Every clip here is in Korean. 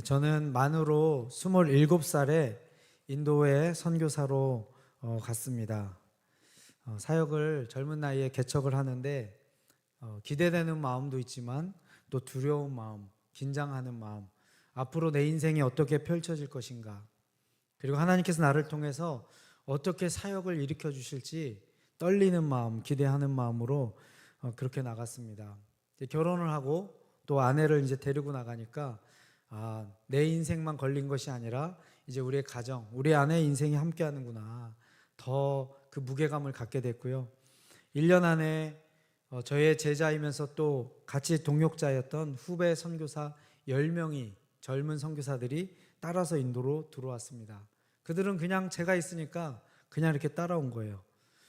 저는 만으로 27살에 인도에 선교사로 갔습니다. 사역을 젊은 나이에 개척을 하는데 기대되는 마음도 있지만 또 두려운 마음, 긴장하는 마음, 앞으로 내 인생이 어떻게 펼쳐질 것인가, 그리고 하나님께서 나를 통해서 어떻게 사역을 일으켜 주실지 떨리는 마음, 기대하는 마음으로 그렇게 나갔습니다. 결혼을 하고 또 아내를 이제 데리고 나가니까 내 인생만 걸린 것이 아니라 이제 우리의 가정, 우리 아내의 인생이 함께 하는구나, 더 그 무게감을 갖게 됐고요. 1년 안에 저의 제자이면서 또 같이 동역자였던 후배 선교사 10명이, 젊은 선교사들이 따라서 인도로 들어왔습니다. 그들은 그냥 제가 있으니까 그냥 이렇게 따라온 거예요.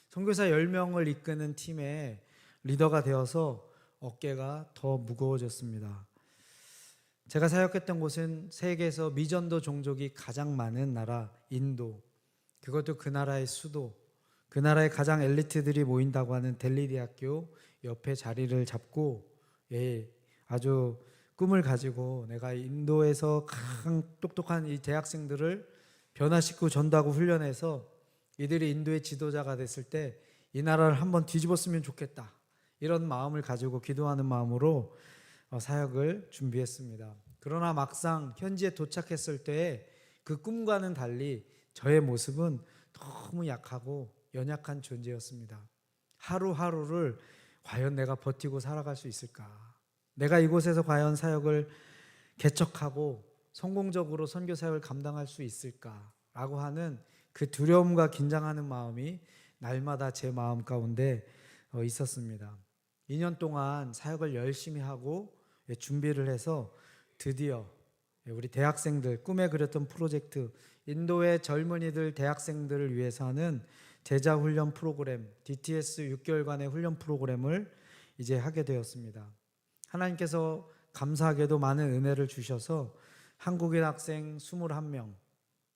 선교사 10명을 이끄는 팀의 리더가 되어서 어깨가 더 무거워졌습니다. 제가 사역했던 곳은 세계에서 미전도 종족이 가장 많은 나라 인도, 그것도 그 나라의 수도, 그 나라의 가장 엘리트들이 모인다고 하는 델리 대학교 옆에 자리를 잡고 아주 꿈을 가지고 내가 인도에서 가장 똑똑한 이 대학생들을 변화시키고 전도하고 훈련해서 이들이 인도의 지도자가 됐을 때 이 나라를 한번 뒤집었으면 좋겠다, 이런 마음을 가지고 기도하는 마음으로 사역을 준비했습니다. 그러나 막상 현지에 도착했을 때의 그 꿈과는 달리 저의 모습은 너무 약하고 연약한 존재였습니다. 하루하루를 과연 내가 버티고 살아갈 수 있을까? 내가 이곳에서 과연 사역을 개척하고 성공적으로 선교 사역을 감당할 수 있을까라고 하는 그 두려움과 긴장하는 마음이 날마다 제 마음 가운데 있었습니다. 2년 동안 사역을 열심히 하고 준비를 해서 드디어 우리 대학생들, 꿈에 그렸던 프로젝트, 인도의 젊은이들, 대학생들을 위해서 하는 제자 훈련 프로그램, DTS 6개월간의 훈련 프로그램을 이제 하게 되었습니다. 하나님께서 감사하게도 많은 은혜를 주셔서 한국인 학생 21명,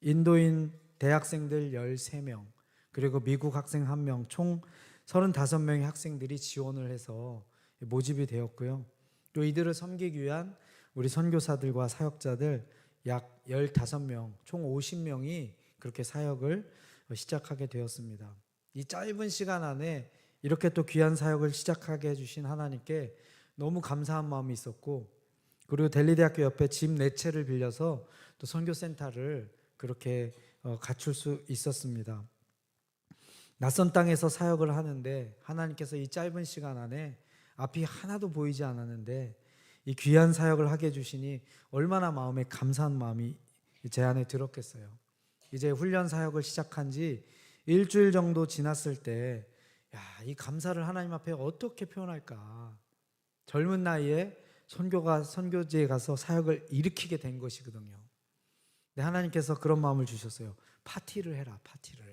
인도인 대학생들 13명, 그리고 미국 학생 1명, 총 35명의 학생들이 지원을 해서 모집이 되었고요. 또 이들을 섬기기 위한 우리 선교사들과 사역자들 약 15명, 총 50명이 그렇게 사역을 시작하게 되었습니다. 이 짧은 시간 안에 이렇게 또 귀한 사역을 시작하게 해주신 하나님께 너무 감사한 마음이 있었고, 그리고 델리대학교 옆에 집 4채를 빌려서 또 선교센터를 그렇게 갖출 수 있었습니다. 낯선 땅에서 사역을 하는데 하나님께서 이 짧은 시간 안에 앞이 하나도 보이지 않았는데 이 귀한 사역을 하게 해주시니 얼마나 마음에 감사한 마음이 제 안에 들었겠어요. 이제 훈련 사역을 시작한 지 일주일 정도 지났을 때 이 감사를 하나님 앞에 어떻게 표현할까? 젊은 나이에 선교지에 가서 사역을 일으키게 된 것이거든요. 근데 하나님께서 그런 마음을 주셨어요. 파티를 해라, 파티를.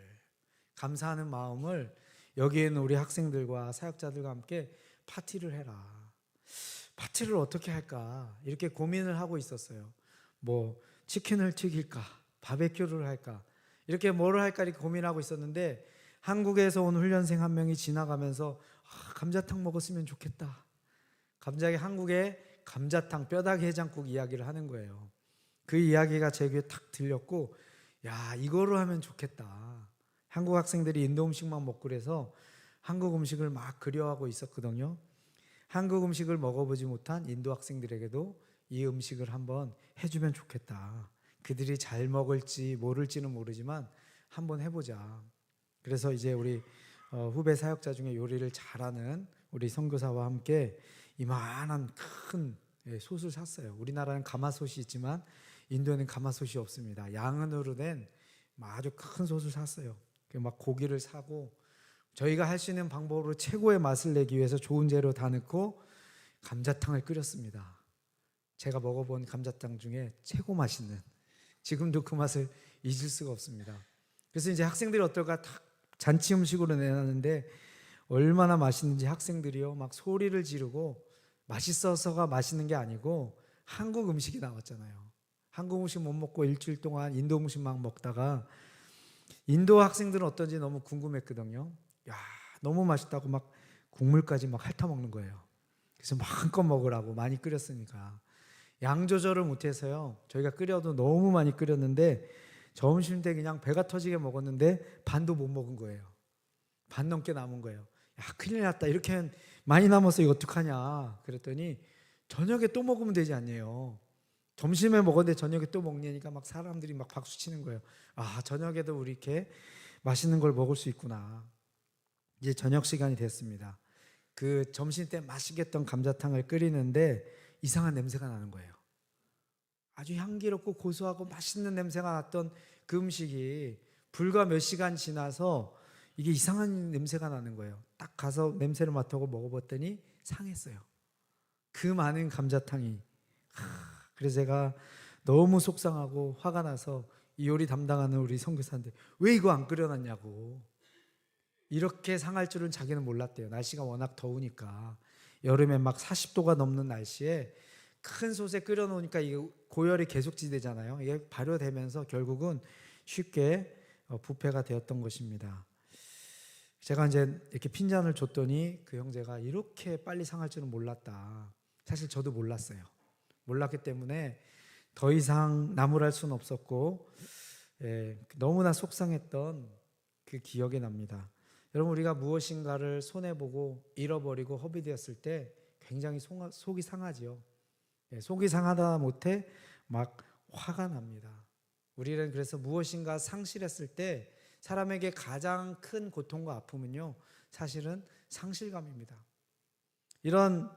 감사하는 마음을 여기에 있는 우리 학생들과 사역자들과 함께 파티를 해라. 파티를 어떻게 할까? 이렇게 고민을 하고 있었어요. 뭐 치킨을 튀길까? 바베큐를 할까? 이렇게 뭐를 할까 이렇게 고민하고 있었는데 한국에서 온 훈련생 1명이 지나가면서 감자탕 먹었으면 좋겠다. 갑자기 한국의 감자탕, 뼈다귀 해장국 이야기를 하는 거예요. 그 이야기가 제 귀에 탁 들렸고, 이거로 하면 좋겠다. 한국 학생들이 인도 음식만 먹고 그래서 한국 음식을 막 그리워하고 있었거든요. 한국 음식을 먹어보지 못한 인도 학생들에게도 이 음식을 한번 해주면 좋겠다. 그들이 잘 먹을지 모를지는 모르지만 한번 해보자. 그래서 이제 우리 후배 사역자 중에 요리를 잘하는 우리 선교사와 함께 이만한 큰 솥을 샀어요. 우리나라는 가마솥이 있지만 인도에는 가마솥이 없습니다. 양은으로 된 아주 큰 솥을 샀어요. 막 고기를 사고 저희가 할 수 있는 방법으로 최고의 맛을 내기 위해서 좋은 재료 다 넣고 감자탕을 끓였습니다. 제가 먹어본 감자탕 중에 최고 맛있는, 지금도 그 맛을 잊을 수가 없습니다. 그래서 이제 학생들이 어떨까 딱 잔치 음식으로 내놨는데 얼마나 맛있는지 학생들이요 막 소리를 지르고, 맛있어서가 맛있는 게 아니고 한국 음식이 나왔잖아요. 한국 음식 못 먹고 일주일 동안 인도 음식 막 먹다가 인도 학생들은 어떤지 너무 궁금했거든요. 너무 맛있다고 막 국물까지 막 핥아 먹는 거예요. 그래서 마음껏 먹으라고, 많이 끓였으니까. 양 조절을 못해서요. 저희가 끓여도 너무 많이 끓였는데 점심 때 그냥 배가 터지게 먹었는데 반도 못 먹은 거예요. 반 넘게 남은 거예요. 야, 큰일 났다. 이렇게 많이 남았어. 이거 어떡하냐. 그랬더니 저녁에 또 먹으면 되지 않냐요. 점심에 먹었는데 저녁에 또 먹냐니까 막 사람들이 막 박수 치는 거예요. 아, 저녁에도 우리 이렇게 맛있는 걸 먹을 수 있구나. 이제 저녁 시간이 됐습니다. 그 점심 때 맛있게 했던 감자탕을 끓이는데 이상한 냄새가 나는 거예요. 아주 향기롭고 고소하고 맛있는 냄새가 났던 그 음식이 불과 몇 시간 지나서 이게 이상한 냄새가 나는 거예요. 딱 가서 냄새를 맡아보고 먹어봤더니 상했어요. 그 많은 감자탕이. 그래서 제가 너무 속상하고 화가 나서 이 요리 담당하는 우리 선교사한테 왜 이거 안 끓여놨냐고. 이렇게 상할 줄은 자기는 몰랐대요. 날씨가 워낙 더우니까. 여름에 막 40도가 넘는 날씨에 큰 솥에 끓여놓으니까 이게 고열이 계속지되잖아요. 이게 발효되면서 결국은 쉽게 부패가 되었던 것입니다. 제가 이제 이렇게 핀잔을 줬더니 그 형제가 이렇게 빨리 상할 줄은 몰랐다. 사실 저도 몰랐어요. 몰랐기 때문에 더 이상 나무랄 수는 없었고, 너무나 속상했던 그 기억이 납니다. 여러분, 우리가 무엇인가를 손해보고 잃어버리고 허비되었을 때 굉장히 속이 상하지요. 속이 상하다 못해 막 화가 납니다. 우리는 그래서 무엇인가 상실했을 때 사람에게 가장 큰 고통과 아픔은요, 사실은 상실감입니다. 이런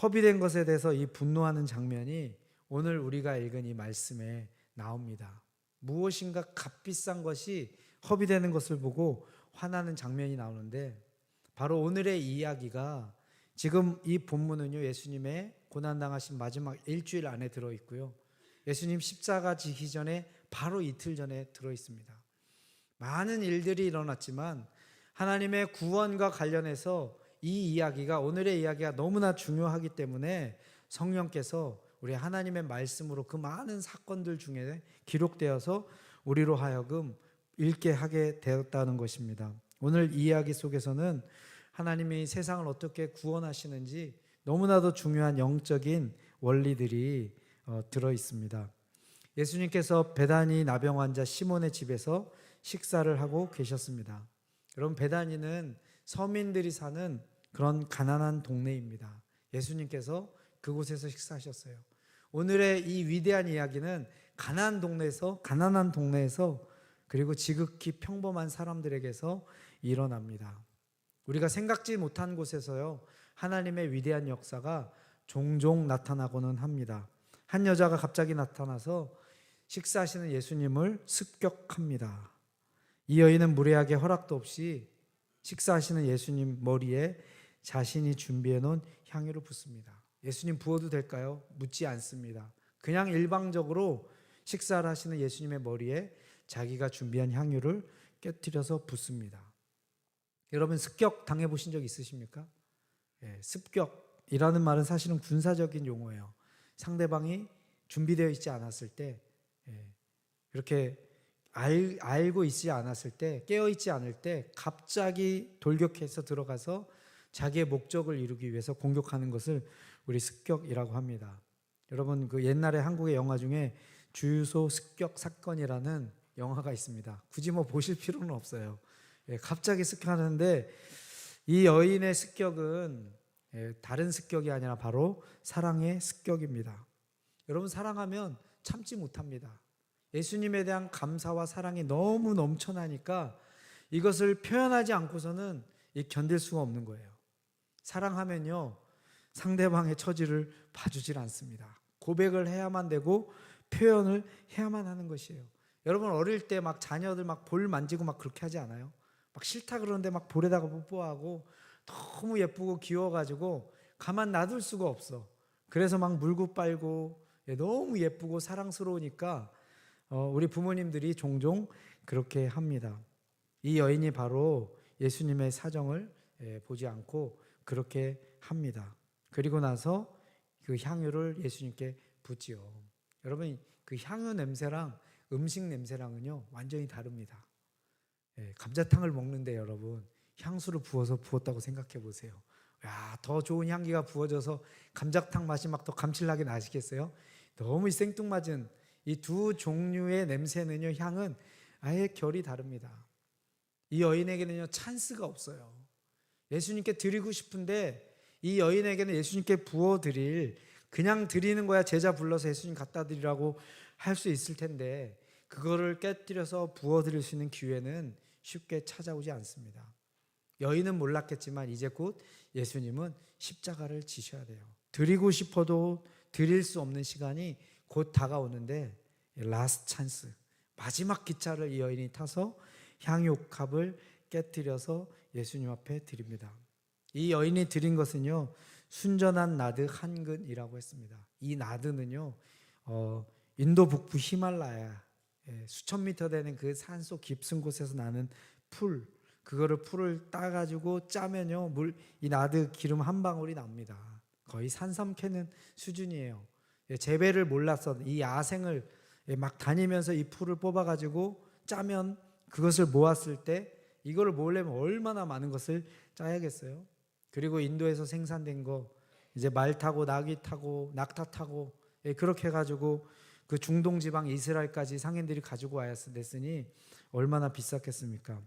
허비된 것에 대해서 이 분노하는 장면이 오늘 우리가 읽은 이 말씀에 나옵니다. 무엇인가 값비싼 것이 허비되는 것을 보고 화나는 장면이 나오는데, 바로 오늘의 이야기가 지금 이 본문은요, 예수님의 고난당하신 마지막 일주일 안에 들어있고요, 예수님 십자가 지기 전에 바로 이틀 전에 들어있습니다. 많은 일들이 일어났지만 하나님의 구원과 관련해서 이 이야기가, 오늘의 이야기가 너무나 중요하기 때문에 성령께서 우리 하나님의 말씀으로 그 많은 사건들 중에 기록되어서 우리로 하여금 읽게 하게 되었다는 것입니다. 오늘 이 이야기 속에서는 하나님이 세상을 어떻게 구원하시는지 너무나도 중요한 영적인 원리들이 들어 있습니다. 예수님께서 베다니 나병 환자 시몬의 집에서 식사를 하고 계셨습니다. 여러분, 베다니는 서민들이 사는 그런 가난한 동네입니다. 예수님께서 그곳에서 식사하셨어요. 오늘의 이 위대한 이야기는 가난한 동네에서 그리고 지극히 평범한 사람들에게서 일어납니다. 우리가 생각지 못한 곳에서요, 하나님의 위대한 역사가 종종 나타나고는 합니다. 한 여자가 갑자기 나타나서 식사하시는 예수님을 습격합니다. 이 여인은 무례하게 허락도 없이 식사하시는 예수님 머리에 자신이 준비해 놓은 향유를 붓습니다. 예수님 부어도 될까요? 묻지 않습니다. 그냥 일방적으로 식사를 하시는 예수님의 머리에 자기가 준비한 향유를 깨뜨려서 붓습니다. 여러분, 습격 당해보신 적 있으십니까? 습격이라는 말은 사실은 군사적인 용어예요. 상대방이 준비되어 있지 않았을 때, 이렇게 알고 있지 않았을 때, 깨어있지 않을 때 갑자기 돌격해서 들어가서 자기의 목적을 이루기 위해서 공격하는 것을 우리 습격이라고 합니다. 여러분, 그 옛날에 한국의 영화 중에 주유소 습격 사건이라는 영화가 있습니다. 굳이 뭐 보실 필요는 없어요. 갑자기 습격하는데 이 여인의 습격은 다른 습격이 아니라 바로 사랑의 습격입니다. 여러분, 사랑하면 참지 못합니다. 예수님에 대한 감사와 사랑이 너무 넘쳐나니까 이것을 표현하지 않고서는 견딜 수가 없는 거예요. 사랑하면요, 상대방의 처지를 봐주질 않습니다. 고백을 해야만 되고 표현을 해야만 하는 것이에요. 여러분, 어릴 때 막 자녀들 막 볼 만지고 막 그렇게 하지 않아요? 막 싫다 그러는데 막 볼에다가 뽀뽀하고 너무 예쁘고 귀여워가지고 가만 놔둘 수가 없어. 그래서 막 물고 빨고 너무 예쁘고 사랑스러우니까 우리 부모님들이 종종 그렇게 합니다. 이 여인이 바로 예수님의 사정을 보지 않고 그렇게 합니다. 그리고 나서 그 향유를 예수님께 붓지요. 여러분, 그 향유 냄새랑 음식 냄새랑은요 완전히 다릅니다. 감자탕을 먹는데 여러분, 향수를 부었다고 생각해 보세요. 야, 더 좋은 향기가 부어져서 감자탕 맛이 막 더 감칠나게 나시겠어요? 너무 생뚱맞은 이 두 종류의 냄새는요, 향은 아예 결이 다릅니다. 이 여인에게는요, 찬스가 없어요. 예수님께 드리고 싶은데 이 여인에게는 예수님께 부어드릴, 그냥 드리는 거야 제자 불러서 예수님 갖다 드리라고 할 수 있을 텐데 그거를 깨뜨려서 부어드릴 수 있는 기회는 쉽게 찾아오지 않습니다. 여인은 몰랐겠지만 이제 곧 예수님은 십자가를 지셔야 돼요. 드리고 싶어도 드릴 수 없는 시간이 곧 다가오는데 라스트 찬스, 마지막 기차를 이 여인이 타서 향유옥합을 깨뜨려서 예수님 앞에 드립니다. 이 여인이 드린 것은요, 순전한 나드 한 근이라고 했습니다. 이 나드는요, 인도 북부 히말라야 수천 미터 되는 그 산속 깊은 곳에서 나는 풀, 그거를 풀을 따가지고 짜면요, 이 나드 기름 한 방울이 납니다. 거의 산삼 캐는 수준이에요. 재배를 몰라서 이 야생을 막 다니면서 이 풀을 뽑아가지고 짜면 그것을 모았을 때 이거를 모으려면 얼마나 많은 것을 짜야겠어요. 그리고 인도에서 생산된 거 이제 말 타고 나귀 타고 낙타 타고 그렇게 해가지고 그 중동 지방 이스라엘까지 상인들이 가지고 와야 됐으니 얼마나 비쌌겠습니까?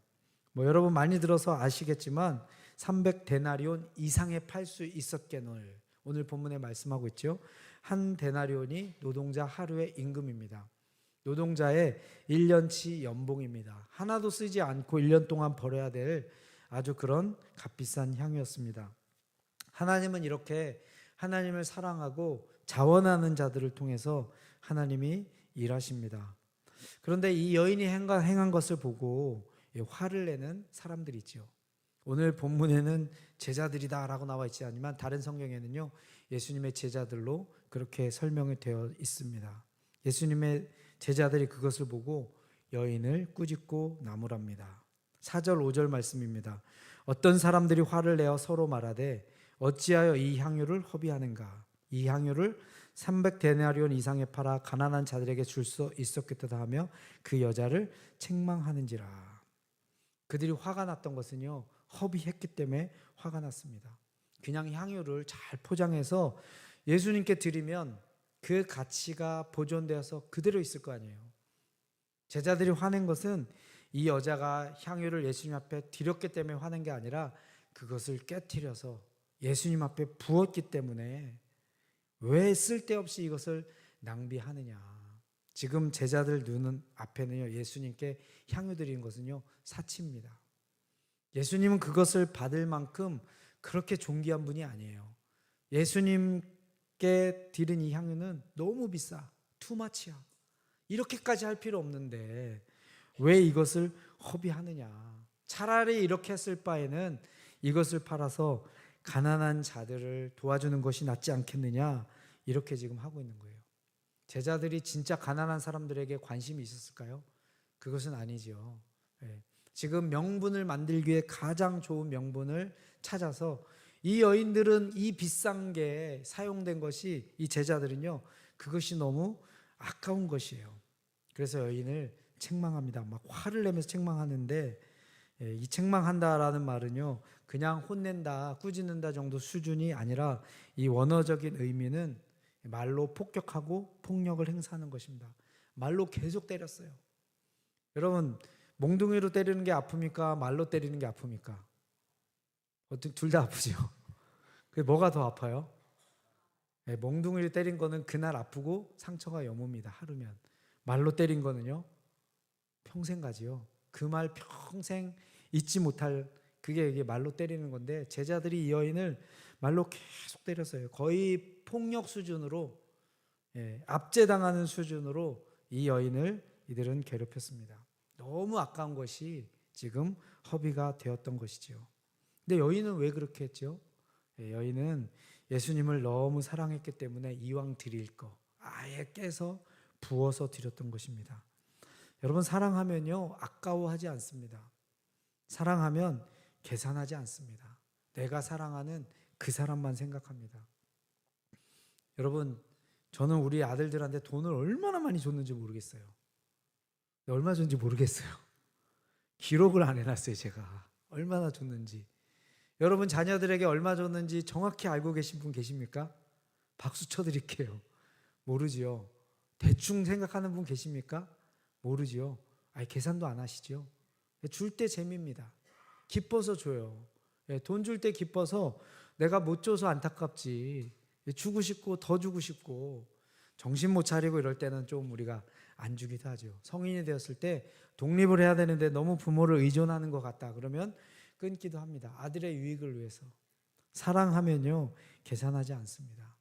뭐 여러분 많이 들어서 아시겠지만 300데나리온 이상에 팔 수 있었겠노를 오늘 본문에 말씀하고 있죠. 한 데나리온이 노동자 하루의 임금입니다. 노동자의 1년치 연봉입니다. 하나도 쓰지 않고 1년 동안 벌어야 될 아주 그런 값비싼 향이었습니다. 하나님은 이렇게 하나님을 사랑하고 자원하는 자들을 통해서 하나님이 일하십니다. 그런데 이 여인이 행한 것을 보고 화를 내는 사람들이 있죠. 오늘 본문에는 제자들이다라고 나와 있지 않지만 다른 성경에는요, 예수님의 제자들로 그렇게 설명이 되어 있습니다. 예수님의 제자들이 그것을 보고 여인을 꾸짖고 나무랍니다. 4절 5절 말씀입니다. 어떤 사람들이 화를 내어 서로 말하되 어찌하여 이 향유를 허비하는가? 이 향유를 300데나리온 이상에 팔아 가난한 자들에게 줄 수 있었겠다 하며 그 여자를 책망하는지라. 그들이 화가 났던 것은요, 허비했기 때문에 화가 났습니다. 그냥 향유를 잘 포장해서 예수님께 드리면 그 가치가 보존되어서 그대로 있을 거 아니에요. 제자들이 화낸 것은 이 여자가 향유를 예수님 앞에 드렸기 때문에 화낸 게 아니라 그것을 깨트려서 예수님 앞에 부었기 때문에 왜 쓸데없이 이것을 낭비하느냐. 지금 제자들 눈 앞에는요, 예수님께 향유 드리는 것은요, 사치입니다. 예수님은 그것을 받을 만큼 그렇게 존귀한 분이 아니에요. 예수님께 드린 이 향유는 너무 비싸, 투마치야. 이렇게까지 할 필요 없는데 왜 이것을 허비하느냐. 차라리 이렇게 했을 바에는 이것을 팔아서 가난한 자들을 도와주는 것이 낫지 않겠느냐, 이렇게 지금 하고 있는 거예요. 제자들이 진짜 가난한 사람들에게 관심이 있었을까요? 그것은 아니죠. 지금 명분을 만들기 위해 가장 좋은 명분을 찾아서 이 여인들은 이 비싼 게 사용된 것이, 이 제자들은요, 그것이 너무 아까운 것이에요. 그래서 여인을 책망합니다. 막 화를 내면서 책망하는데, 이 책망한다라는 말은요, 그냥 혼낸다, 꾸짖는다 정도 수준이 아니라 이 원어적인 의미는 말로 폭격하고 폭력을 행사하는 것입니다. 말로 계속 때렸어요. 여러분, 몽둥이로 때리는 게 아픕니까? 말로 때리는 게 아픕니까? 둘 다 아프죠. 그게 뭐가 더 아파요? 몽둥이로 때린 거는 그날 아프고 상처가 여뭅니다. 하루면. 말로 때린 거는요, 평생 가지요. 그 말 평생 잊지 못할, 그게 이게 말로 때리는 건데, 제자들이 이 여인을 말로 계속 때렸어요. 거의 폭력 수준으로, 압제당하는 수준으로 이 여인을 이들은 괴롭혔습니다. 너무 아까운 것이 지금 허비가 되었던 것이죠. 근데 여인은 왜 그렇게 했죠? 여인은 예수님을 너무 사랑했기 때문에 이왕 드릴 거 아예 깨서 부어서 드렸던 것입니다. 여러분, 사랑하면요, 아까워하지 않습니다. 사랑하면 계산하지 않습니다. 내가 사랑하는 그 사람만 생각합니다. 여러분, 저는 우리 아들들한테 돈을 얼마나 많이 줬는지 모르겠어요. 얼마 줬는지 모르겠어요. 기록을 안 해놨어요. 제가 얼마나 줬는지. 여러분, 자녀들에게 얼마 줬는지 정확히 알고 계신 분 계십니까? 박수 쳐드릴게요. 모르지요. 대충 생각하는 분 계십니까? 모르지요. 계산도 안 하시죠. 줄 때 재미입니다. 기뻐서 줘요. 돈 줄 때 기뻐서 내가 못 줘서 안타깝지. 주고 싶고 더 주고 싶고 정신 못 차리고 이럴 때는 좀 우리가 안 주기도 하죠. 성인이 되었을 때 독립을 해야 되는데 너무 부모를 의존하는 것 같다. 그러면 끊기도 합니다. 아들의 유익을 위해서. 사랑하면요, 계산하지 않습니다.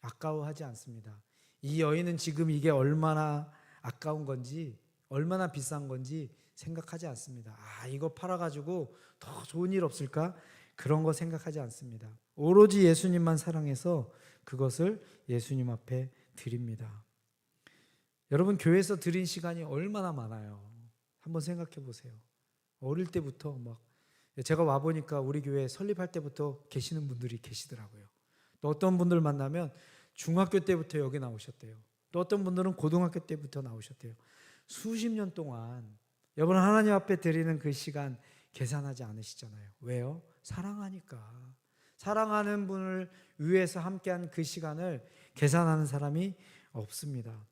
아까워하지 않습니다. 이 여인은 지금 이게 얼마나 아까운 건지, 얼마나 비싼 건지 생각하지 않습니다. 이거 팔아가지고 더 좋은 일 없을까? 그런 거 생각하지 않습니다. 오로지 예수님만 사랑해서 그것을 예수님 앞에 드립니다. 여러분, 교회에서 드린 시간이 얼마나 많아요. 한번 생각해 보세요. 어릴 때부터 제가 와보니까 우리 교회 설립할 때부터 계시는 분들이 계시더라고요. 또 어떤 분들 만나면 중학교 때부터 여기 나오셨대요. 또 어떤 분들은 고등학교 때부터 나오셨대요. 수십 년 동안 여러분 하나님 앞에 드리는 그 시간 계산하지 않으시잖아요. 왜요? 사랑하니까. 사랑하는 분을 위해서 함께한 그 시간을 계산하는 사람이 없습니다.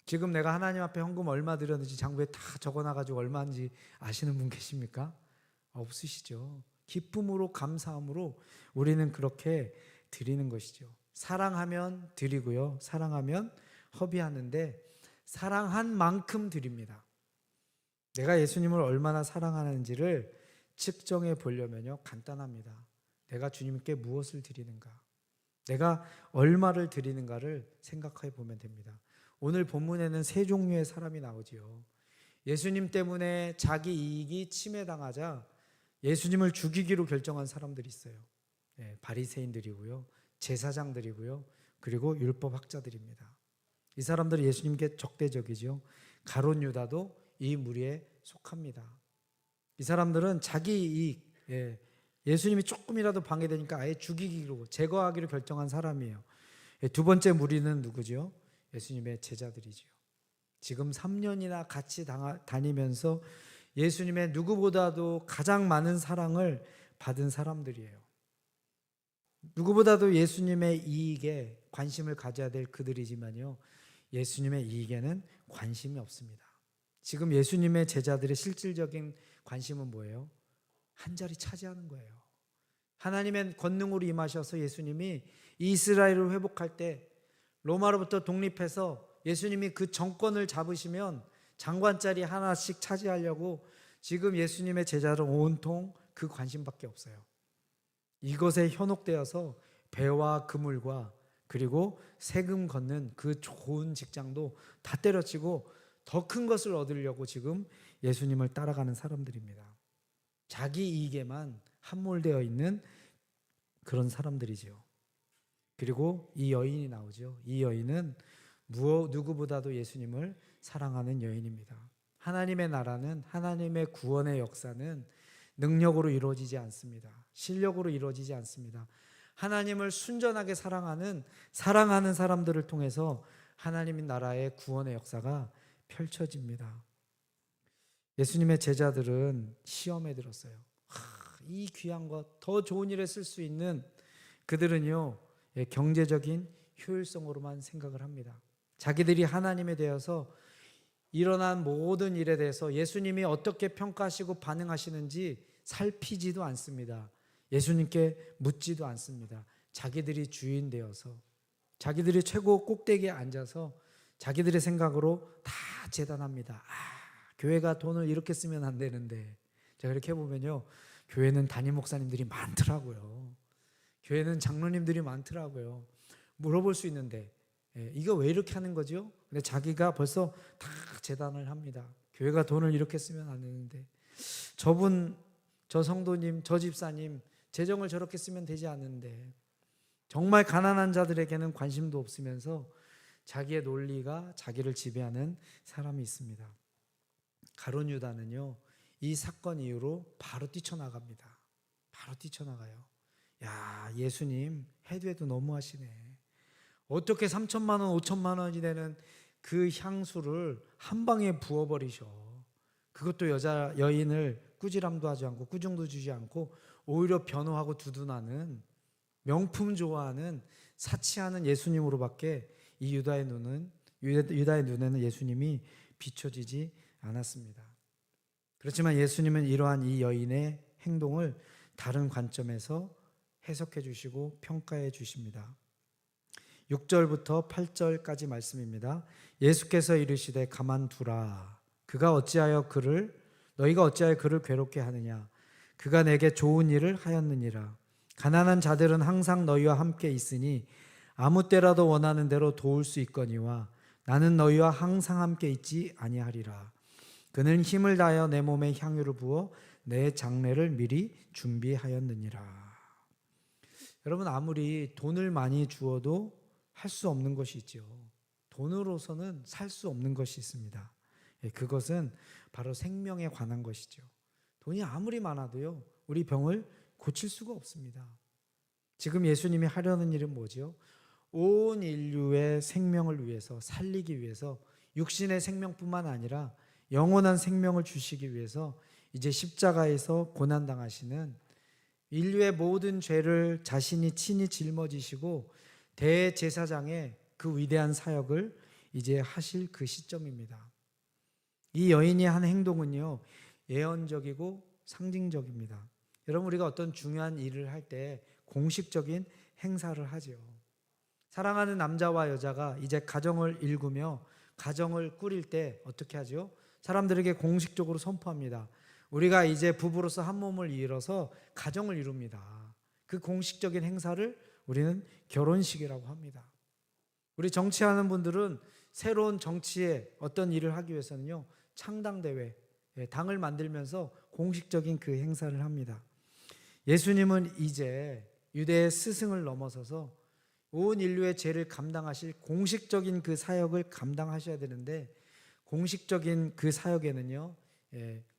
지금 내가 하나님 앞에 헌금 얼마 드렸는지 장부에 다 적어놔가지고 얼마인지 아시는 분 계십니까? 없으시죠. 기쁨으로 감사함으로 우리는 그렇게 드리는 것이죠. 사랑하면 드리고요. 사랑하면 허비하는데 사랑한 만큼 드립니다. 내가 예수님을 얼마나 사랑하는지를 측정해 보려면요, 간단합니다. 내가 주님께 무엇을 드리는가, 내가 얼마를 드리는가를 생각해 보면 됩니다. 오늘 본문에는 세 종류의 사람이 나오지요. 예수님 때문에 자기 이익이 침해당하자 예수님을 죽이기로 결정한 사람들이 있어요. 바리새인들이고요, 제사장들이고요, 그리고 율법학자들입니다. 이 사람들이 예수님께 적대적이죠. 가룟 유다도 이 무리에 속합니다. 이 사람들은 자기 이익, 예수님이 조금이라도 방해되니까 아예 죽이기로, 제거하기로 결정한 사람이에요. 두 번째 무리는 누구죠? 예수님의 제자들이죠. 지금 3년이나 같이 다니면서 예수님의 누구보다도 가장 많은 사랑을 받은 사람들이에요. 누구보다도 예수님의 이익에 관심을 가져야 될 그들이지만요, 예수님의 이익에는 관심이 없습니다. 지금 예수님의 제자들의 실질적인 관심은 뭐예요? 한 자리 차지하는 거예요. 하나님의 권능으로 임하셔서 예수님이 이스라엘을 회복할 때 로마로부터 독립해서 예수님이 그 정권을 잡으시면 장관 자리 하나씩 차지하려고 지금 예수님의 제자들은 온통 그 관심밖에 없어요. 이것에 현혹되어서 배와 그물과 그리고 세금 걷는 그 좋은 직장도 다 때려치고 더 큰 것을 얻으려고 지금 예수님을 따라가는 사람들입니다. 자기 이익에만 함몰되어 있는 그런 사람들이지요. 그리고 이 여인이 나오죠. 이 여인은 누구보다도 예수님을 사랑하는 여인입니다. 하나님의 나라는, 하나님의 구원의 역사는 능력으로 이루어지지 않습니다. 실력으로 이루어지지 않습니다. 하나님을 순전하게 사랑하는 사람들을 통해서 하나님의 나라의 구원의 역사가 펼쳐집니다. 예수님의 제자들은 시험에 들었어요. 이 귀한 것, 더 좋은 일에 쓸 수 있는 그들은요, 경제적인 효율성으로만 생각을 합니다. 자기들이 하나님에 대해서 일어난 모든 일에 대해서 예수님이 어떻게 평가하시고 반응하시는지 살피지도 않습니다. 예수님께 묻지도 않습니다. 자기들이 주인 되어서, 자기들이 최고 꼭대기에 앉아서 자기들의 생각으로 다 재단합니다. 교회가 돈을 이렇게 쓰면 안 되는데. 제가 이렇게 해보면요, 교회는 담임 목사님들이 많더라고요. 교회는 장로님들이 많더라고요. 물어볼 수 있는데, 이거 왜 이렇게 하는 거죠? 근데 자기가 벌써 다 재단을 합니다. 교회가 돈을 이렇게 쓰면 안 되는데, 저분, 저 성도님, 저 집사님 재정을 저렇게 쓰면 되지 않는데, 정말 가난한 자들에게는 관심도 없으면서 자기의 논리가 자기를 지배하는 사람이 있습니다. 가룟 유다는요, 이 사건 이후로 바로 뛰쳐나갑니다. 바로 뛰쳐나가요. 야, 예수님 해도 너무하시네. 어떻게 3천만 원, 5천만 원이 되는 그 향수를 한 방에 부어버리셔. 그것도 여인을 꾸지람도 하지 않고 꾸중도 주지 않고 오히려 변호하고 두둔하는, 명품 좋아하는, 사치하는 예수님으로밖에 이 유다의 눈에는 예수님이 비춰지지 않았습니다. 그렇지만 예수님은 이러한 이 여인의 행동을 다른 관점에서 해석해 주시고 평가해 주십니다. 6절부터 8절까지 말씀입니다. 예수께서 이르시되 가만두라. 너희가 어찌하여 그를 괴롭게 하느냐. 그가 내게 좋은 일을 하였느니라. 가난한 자들은 항상 너희와 함께 있으니 아무 때라도 원하는 대로 도울 수 있거니와 나는 너희와 항상 함께 있지 아니하리라. 그는 힘을 다하여 내 몸에 향유를 부어 내 장례를 미리 준비하였느니라. 여러분, 아무리 돈을 많이 주어도 할 수 없는 것이 있죠. 돈으로서는 살 수 없는 것이 있습니다. 그것은 바로 생명에 관한 것이죠. 돈이 아무리 많아도요, 우리 병을 고칠 수가 없습니다. 지금 예수님이 하려는 일은 뭐죠? 온 인류의 생명을 위해서, 살리기 위해서, 육신의 생명뿐만 아니라 영원한 생명을 주시기 위해서 이제 십자가에서 고난당하시는 인류의 모든 죄를 자신이 친히 짊어지시고 대제사장의 그 위대한 사역을 이제 하실 그 시점입니다. 이 여인이 한 행동은요, 예언적이고 상징적입니다. 여러분, 우리가 어떤 중요한 일을 할 때 공식적인 행사를 하죠. 사랑하는 남자와 여자가 이제 가정을 일구며 가정을 꾸릴 때 어떻게 하죠? 사람들에게 공식적으로 선포합니다. 우리가 이제 부부로서 한 몸을 이뤄서 가정을 이룹니다. 그 공식적인 행사를 우리는 결혼식이라고 합니다. 우리 정치하는 분들은 새로운 정치에 어떤 일을 하기 위해서는요, 창당대회, 당을 만들면서 공식적인 그 행사를 합니다. 예수님은 이제 유대의 스승을 넘어서서 온 인류의 죄를 감당하실 공식적인 그 사역을 감당하셔야 되는데, 공식적인 그 사역에는요,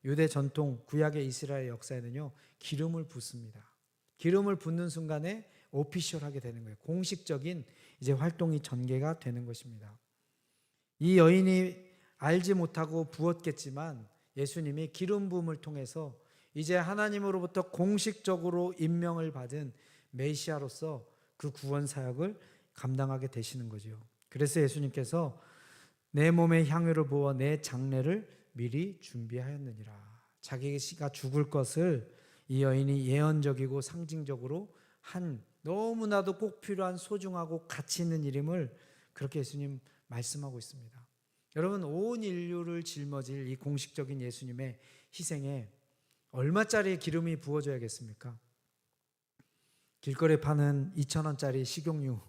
유대 전통 구약의 이스라엘 역사에는요, 기름을 붓습니다. 기름을 붓는 순간에 오피셜하게 되는 거예요. 공식적인 이제 활동이 전개가 되는 것입니다. 이 여인이 알지 못하고 부었겠지만 예수님이 기름 부음을 통해서 이제 하나님으로부터 공식적으로 임명을 받은 메시아로서 그 구원 사역을 감당하게 되시는 거죠. 그래서 예수님께서 내 몸에 향유를 부어 내 장례를 미리 준비하였느니라. 자기가 죽을 것을 이 여인이 예언적이고 상징적으로 한 너무나도 꼭 필요한 소중하고 가치 있는 일임을 그렇게 예수님 말씀하고 있습니다. 여러분, 온 인류를 짊어질 이 공식적인 예수님의 희생에 얼마짜리 기름이 부어져야겠습니까? 길거리에 파는 2,000원짜리 식용유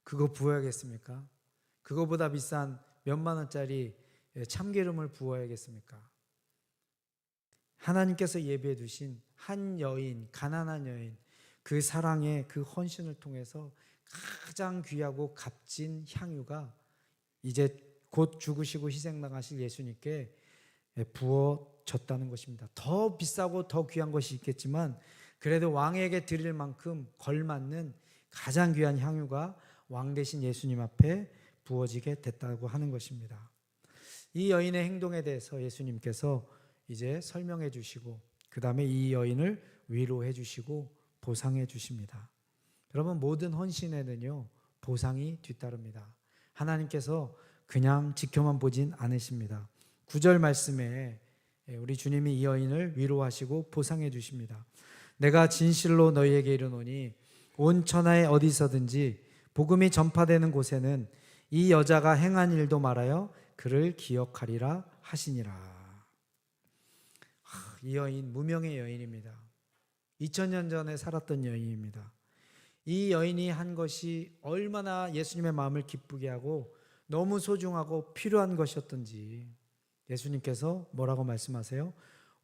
그거 부어야겠습니까? 그거보다 비싼 몇만 원짜리 참기름을 부어야겠습니까? 하나님께서 예비해 두신 한 여인, 가난한 여인, 그 사랑의 그 헌신을 통해서 가장 귀하고 값진 향유가 이제 곧 죽으시고 희생당하실 예수님께 부어졌다는 것입니다. 더 비싸고 더 귀한 것이 있겠지만 그래도 왕에게 드릴 만큼 걸맞는 가장 귀한 향유가 왕 대신 예수님 앞에 부어지게 됐다고 하는 것입니다. 이 여인의 행동에 대해서 예수님께서 이제 설명해 주시고 그 다음에 이 여인을 위로해 주시고 보상해 주십니다. 여러분, 모든 헌신에는요 보상이 뒤따릅니다. 하나님께서 그냥 지켜만 보진 않으십니다. 9절 말씀에 우리 주님이 이 여인을 위로하시고 보상해 주십니다. 내가 진실로 너희에게 이르노니 온 천하에 어디서든지 복음이 전파되는 곳에는 이 여자가 행한 일도 말하여 그를 기억하리라 하시니라. 이 여인 무명의 여인입니다. 2000년 전에 살았던 여인입니다. 이 여인이 한 것이 얼마나 예수님의 마음을 기쁘게 하고 너무 소중하고 필요한 것이었던지 예수님께서 뭐라고 말씀하세요?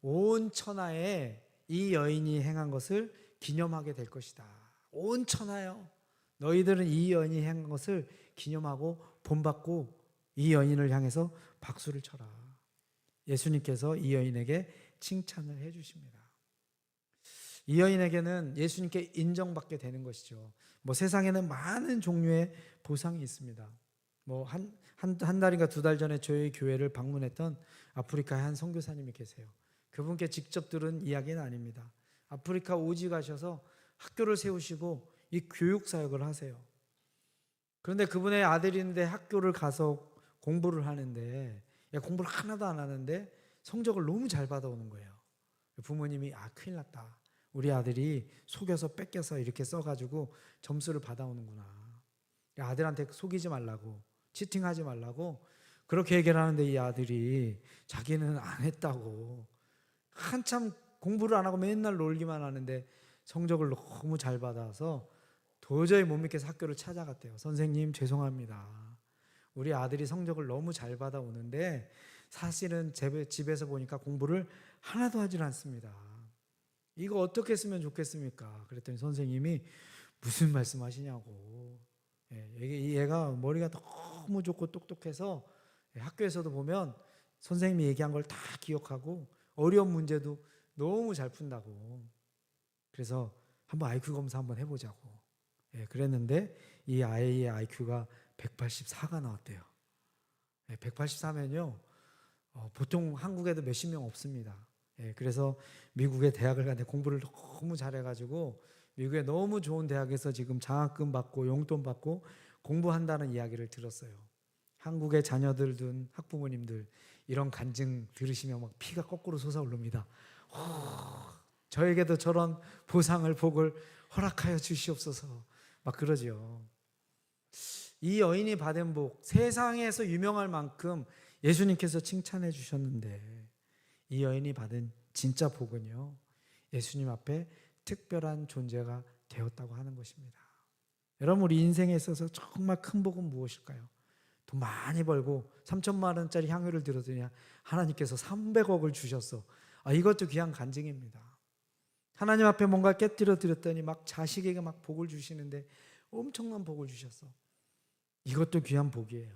온 천하에 이 여인이 행한 것을 기념하게 될 것이다. 온 천하요. 너희들은 이 여인이 행한 것을 기념하고 본받고 이 여인을 향해서 박수를 쳐라. 예수님께서 이 여인에게 칭찬을 해 주십니다. 이 여인에게는 예수님께 인정받게 되는 것이죠. 세상에는 많은 종류의 보상이 있습니다. 한 달인가 2달 전에 저희 교회를 방문했던 아프리카의 한 선교사님이 계세요. 그분께 직접 들은 이야기는 아닙니다. 아프리카 오지 가셔서 학교를 세우시고 이 교육 사역을 하세요. 그런데 그분의 아들인데 학교를 가서 공부를 하는데 공부를 하나도 안 하는데 성적을 너무 잘 받아오는 거예요. 부모님이 큰일 났다. 우리 아들이 속여서 뺏겨서 이렇게 써가지고 점수를 받아오는구나. 아들한테 속이지 말라고, 치팅하지 말라고 그렇게 얘기를 하는데 이 아들이 자기는 안 했다고, 한참 공부를 안 하고 맨날 놀기만 하는데 성적을 너무 잘 받아서 도저히 못 믿겠어 학교를 찾아갔대요. 선생님 죄송합니다. 우리 아들이 성적을 너무 잘 받아오는데 사실은 집에서 보니까 공부를 하나도 하질 않습니다. 이거 어떻게 했으면 좋겠습니까? 그랬더니 선생님이 무슨 말씀하시냐고. 얘가 머리가 너무 좋고 똑똑해서 학교에서도 보면 선생님이 얘기한 걸 다 기억하고 어려운 문제도 너무 잘 푼다고. 그래서 한번 IQ 검사 한번 해보자고. 그랬는데 이 아이의 IQ가 184가 나왔대요. 184면요 보통 한국에도 몇십 명 없습니다. 그래서 미국의 대학을 갔는데 공부를 너무 잘해가지고 미국의 너무 좋은 대학에서 지금 장학금 받고 용돈 받고 공부한다는 이야기를 들었어요. 한국의 자녀들 둔 학부모님들 이런 간증 들으시면 막 피가 거꾸로 솟아오릅니다. 저에게도 저런 보상을 복을 허락하여 주시옵소서 막 그러죠. 이 여인이 받은 복, 세상에서 유명할 만큼 예수님께서 칭찬해 주셨는데 이 여인이 받은 진짜 복은요, 예수님 앞에 특별한 존재가 되었다고 하는 것입니다. 여러분, 우리 인생에 있어서 정말 큰 복은 무엇일까요? 돈 많이 벌고 3천만 원짜리 향유를 들었더니 하나님께서 300억을 주셨어. 이것도 귀한 간증입니다. 하나님 앞에 뭔가 깨뜨려 드렸더니 막 자식에게 막 복을 주시는데 엄청난 복을 주셨어. 이것도 귀한 복이에요.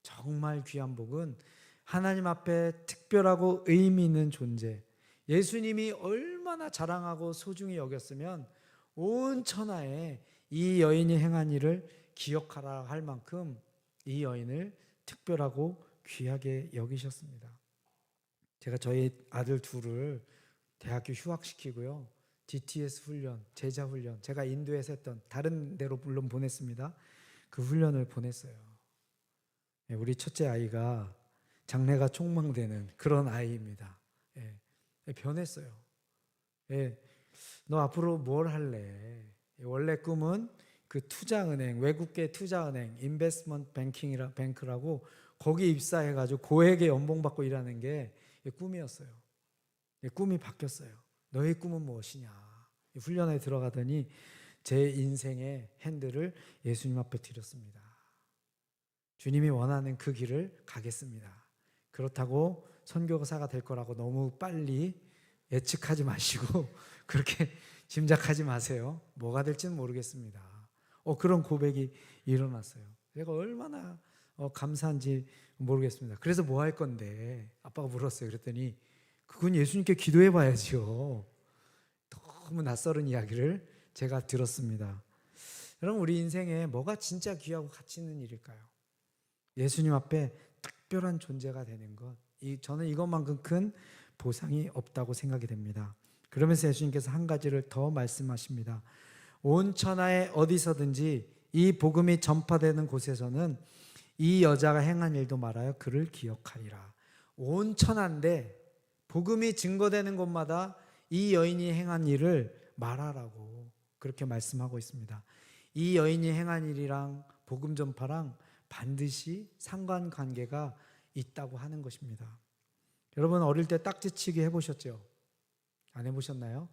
정말 귀한 복은 하나님 앞에 특별하고 의미 있는 존재, 예수님이 얼마나 자랑하고 소중히 여겼으면 온 천하에 이 여인이 행한 일을 기억하라 할 만큼 이 여인을 특별하고 귀하게 여기셨습니다. 제가 저희 아들 둘을 대학교 휴학시키고요, DTS 훈련, 제자 훈련, 제가 인도에서 했던, 다른 데로 물론 보냈습니다. 그 훈련을 보냈어요. 우리 첫째 아이가 장래가 촉망되는 그런 아이입니다. 변했어요. 너 앞으로 뭘 할래? 원래 꿈은 그 투자은행, 외국계 투자은행, 인베스트먼트 뱅크라고 거기 입사해가지고 고액의 연봉 받고 일하는 게 꿈이었어요. 꿈이 바뀌었어요. 너의 꿈은 무엇이냐? 훈련에 들어가더니 제 인생의 핸들을 예수님 앞에 드렸습니다. 주님이 원하는 그 길을 가겠습니다. 그렇다고 선교사가 될 거라고 너무 빨리 예측하지 마시고 그렇게 짐작하지 마세요. 뭐가 될지는 모르겠습니다. 그런 고백이 일어났어요. 제가 얼마나 감사한지 모르겠습니다. 그래서 뭐 할 건데? 아빠가 물었어요. 그랬더니 그건 예수님께 기도해 봐야죠. 너무 낯설은 이야기를 제가 들었습니다. 여러분, 우리 인생에 뭐가 진짜 귀하고 가치 있는 일일까요? 예수님 앞에 특별한 존재가 되는 것, 저는 이것만큼 큰 보상이 없다고 생각이 됩니다. 그러면서 예수님께서 한 가지를 더 말씀하십니다. 온 천하에 어디서든지 이 복음이 전파되는 곳에서는 이 여자가 행한 일도 말하여 그를 기억하리라. 온 천하인데 복음이 증거되는 곳마다 이 여인이 행한 일을 말하라고 그렇게 말씀하고 있습니다. 이 여인이 행한 일이랑 복음 전파랑 반드시 상관관계가 있다고 하는 것입니다. 여러분, 어릴 때 딱지치기 해보셨죠? 안 해보셨나요?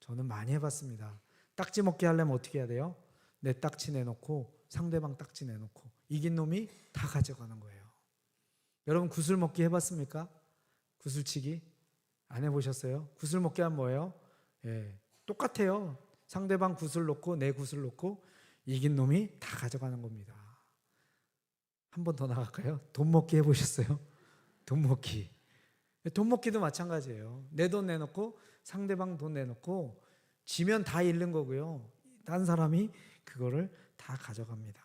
저는 많이 해봤습니다. 딱지 먹게 하려면 어떻게 해야 돼요? 내 딱지 내놓고 상대방 딱지 내놓고 이긴 놈이 다 가져가는 거예요. 여러분, 구슬 먹기 해봤습니까? 구슬치기 안 해보셨어요? 구슬 먹기 하면 뭐예요? 똑같아요. 상대방 구슬 놓고 내 구슬 놓고 이긴 놈이 다 가져가는 겁니다. 한 번 더 나갈까요? 돈 먹기 해보셨어요? 돈 먹기. 돈 먹기도 마찬가지예요. 내 돈 내놓고 상대방 돈 내놓고 지면 다 잃는 거고요. 다른 사람이 그거를 다 가져갑니다.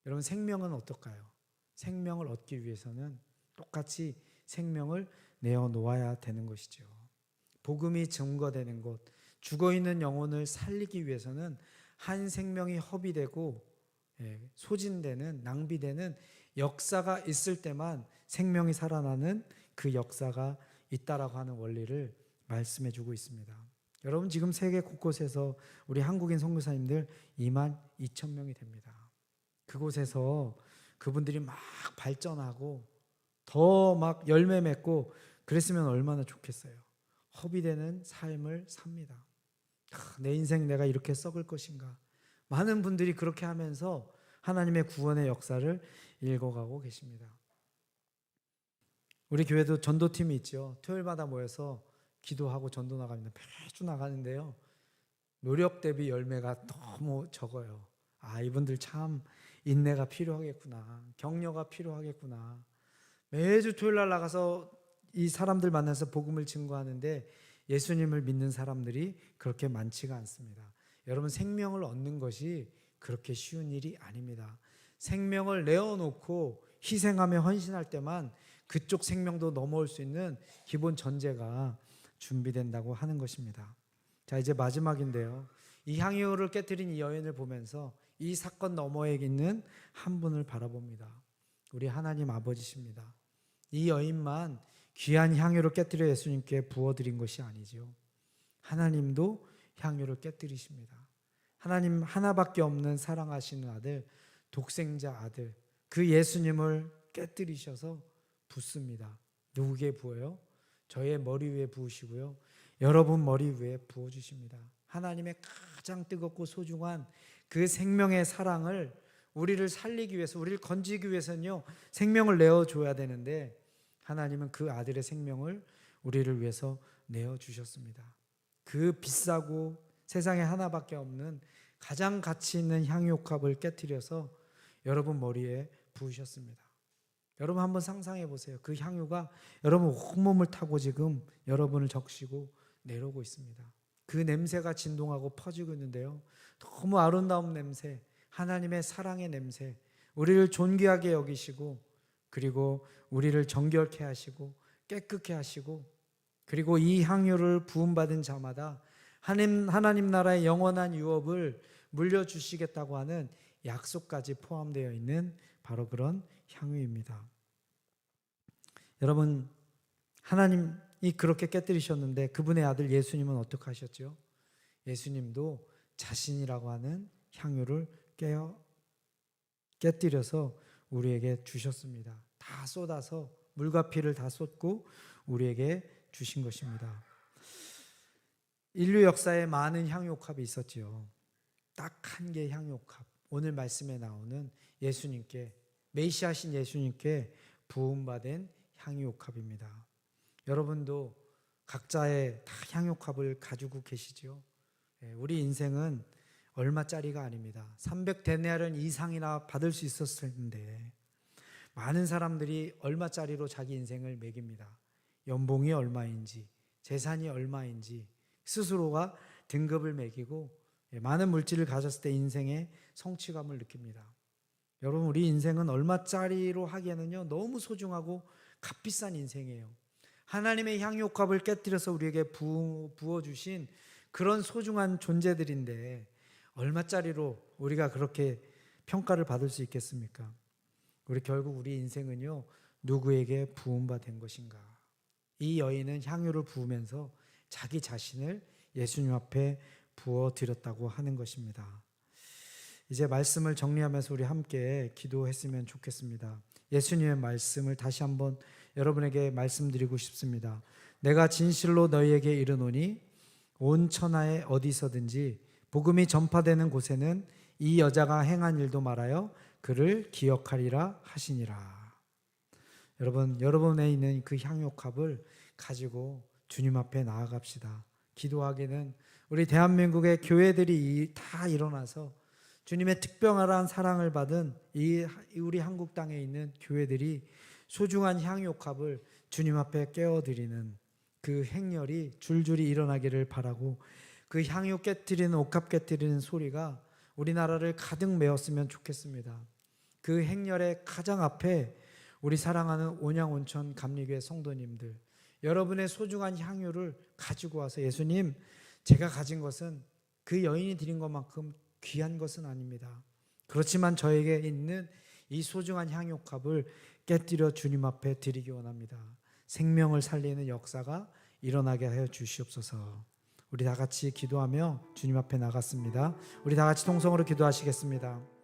여러분, 생명은 어떨까요? 생명을 얻기 위해서는 똑같이 생명을 내어놓아야 되는 것이죠. 복음이 증거되는 곳, 죽어있는 영혼을 살리기 위해서는 한 생명이 허비되고 소진되는, 낭비되는 역사가 있을 때만 생명이 살아나는 그 역사가 있다라고 하는 원리를 말씀해 주고 있습니다. 여러분, 지금 세계 곳곳에서 우리 한국인 선교사님들 22,000명이 됩니다. 그곳에서 그분들이 막 발전하고 더 막 열매 맺고 그랬으면 얼마나 좋겠어요. 허비되는 삶을 삽니다. 내 인생 내가 이렇게 썩을 것인가. 많은 분들이 그렇게 하면서 하나님의 구원의 역사를 읽어가고 계십니다. 우리 교회도 전도팀이 있죠. 토요일마다 모여서 기도하고 전도 나갑니다. 매주 나가는데요, 노력 대비 열매가 너무 적어요. 이분들 참 인내가 필요하겠구나, 격려가 필요하겠구나. 매주 토요일 날 나가서 이 사람들 만나서 복음을 증거하는데 예수님을 믿는 사람들이 그렇게 많지가 않습니다. 여러분, 생명을 얻는 것이 그렇게 쉬운 일이 아닙니다. 생명을 내어놓고 희생하며 헌신할 때만 그쪽 생명도 넘어올 수 있는 기본 전제가 준비된다고 하는 것입니다. 자, 이제 마지막인데요, 이 향유를 깨뜨린 이 여인을 보면서 이 사건 너머에 있는 한 분을 바라봅니다. 우리 하나님 아버지십니다. 이 여인만 귀한 향유를 깨뜨려 예수님께 부어드린 것이 아니죠. 하나님도 향유를 깨뜨리십니다. 하나님 하나밖에 없는 사랑하시는 아들, 독생자 아들, 그 예수님을 깨뜨리셔서 붓습니다. 누구에게 부어요? 저의 머리 위에 부으시고요, 여러분 머리 위에 부어주십니다. 하나님의 가장 뜨겁고 소중한 그 생명의 사랑을 우리를 살리기 위해서, 우리를 건지기 위해서는요, 생명을 내어줘야 되는데 하나님은 그 아들의 생명을 우리를 위해서 내어주셨습니다. 그 비싸고 세상에 하나밖에 없는 가장 가치 있는 향유옥합을 깨뜨려서 여러분 머리에 부으셨습니다. 여러분 한번 상상해 보세요. 그 향유가 여러분 온몸을 타고 지금 여러분을 적시고 내려오고 있습니다. 그 냄새가 진동하고 퍼지고 있는데요, 너무 아름다운 냄새, 하나님의 사랑의 냄새, 우리를 존귀하게 여기시고, 그리고 우리를 정결케 하시고 깨끗게 하시고, 그리고 이 향유를 부음받은 자마다 하나님 나라의 영원한 유업을 물려주시겠다고 하는 약속까지 포함되어 있는 바로 그런 향유입니다. 여러분, 하나님이 그렇게 깨뜨리셨는데 그분의 아들 예수님은 어떻게 하셨죠? 예수님도 자신이라고 하는 향유를 깨뜨려서 우리에게 주셨습니다. 다 쏟아서, 물과 피를 다 쏟고 우리에게 주신 것입니다. 인류 역사에 많은 향유옥합이 있었지요. 딱 한 개의 향유옥합, 오늘 말씀에 나오는 예수님께, 메시아신 예수님께 부음받은 향유옥합입니다. 여러분도 각자의 다 향유옥합을 가지고 계시죠? 우리 인생은 얼마짜리가 아닙니다. 300데나리온 이상이나 받을 수 있었을 텐데 많은 사람들이 얼마짜리로 자기 인생을 매깁니다. 연봉이 얼마인지, 재산이 얼마인지 스스로가 등급을 매기고 많은 물질을 가졌을 때 인생의 성취감을 느낍니다. 여러분, 우리 인생은 얼마짜리로 하기에는요, 너무 소중하고 값비싼 인생이에요. 하나님의 향유옥합을 깨뜨려서 우리에게 부어주신 그런 소중한 존재들인데 얼마짜리로 우리가 그렇게 평가를 받을 수 있겠습니까? 결국 우리 인생은요, 누구에게 부음받은 것인가? 이 여인은 향유를 부으면서 자기 자신을 예수님 앞에 부어드렸다고 하는 것입니다. 이제 말씀을 정리하면서 우리 함께 기도했으면 좋겠습니다. 예수님의 말씀을 다시 한번 여러분에게 말씀드리고 싶습니다. 내가 진실로 너희에게 이르노니 온 천하에 어디서든지 복음이 전파되는 곳에는 이 여자가 행한 일도 말하여 그를 기억하리라 하시니라. 여러분, 여러분에 있는 그 향유옥합을 가지고 주님 앞에 나아갑시다. 기도하기는 우리 대한민국의 교회들이 다 일어나서 주님의 특별한 사랑을 받은 우리 한국 땅에 있는 교회들이 소중한 향유옥합을 주님 앞에 깨어드리는 그 행렬이 줄줄이 일어나기를 바라고, 그 향유 깨뜨리는, 옥합 깨뜨리는 소리가 우리나라를 가득 메웠으면 좋겠습니다. 그 행렬의 가장 앞에 우리 사랑하는 온양온천 감리교회 성도님들, 여러분의 소중한 향유를 가지고 와서, 예수님, 제가 가진 것은 그 여인이 드린 것만큼 귀한 것은 아닙니다. 그렇지만 저에게 있는 이 소중한 향유값을 깨뜨려 주님 앞에 드리기 원합니다. 생명을 살리는 역사가 일어나게 하여 주시옵소서. 우리 다 같이 기도하며 주님 앞에 나갔습니다. 우리 다 같이 통성으로 기도하시겠습니다.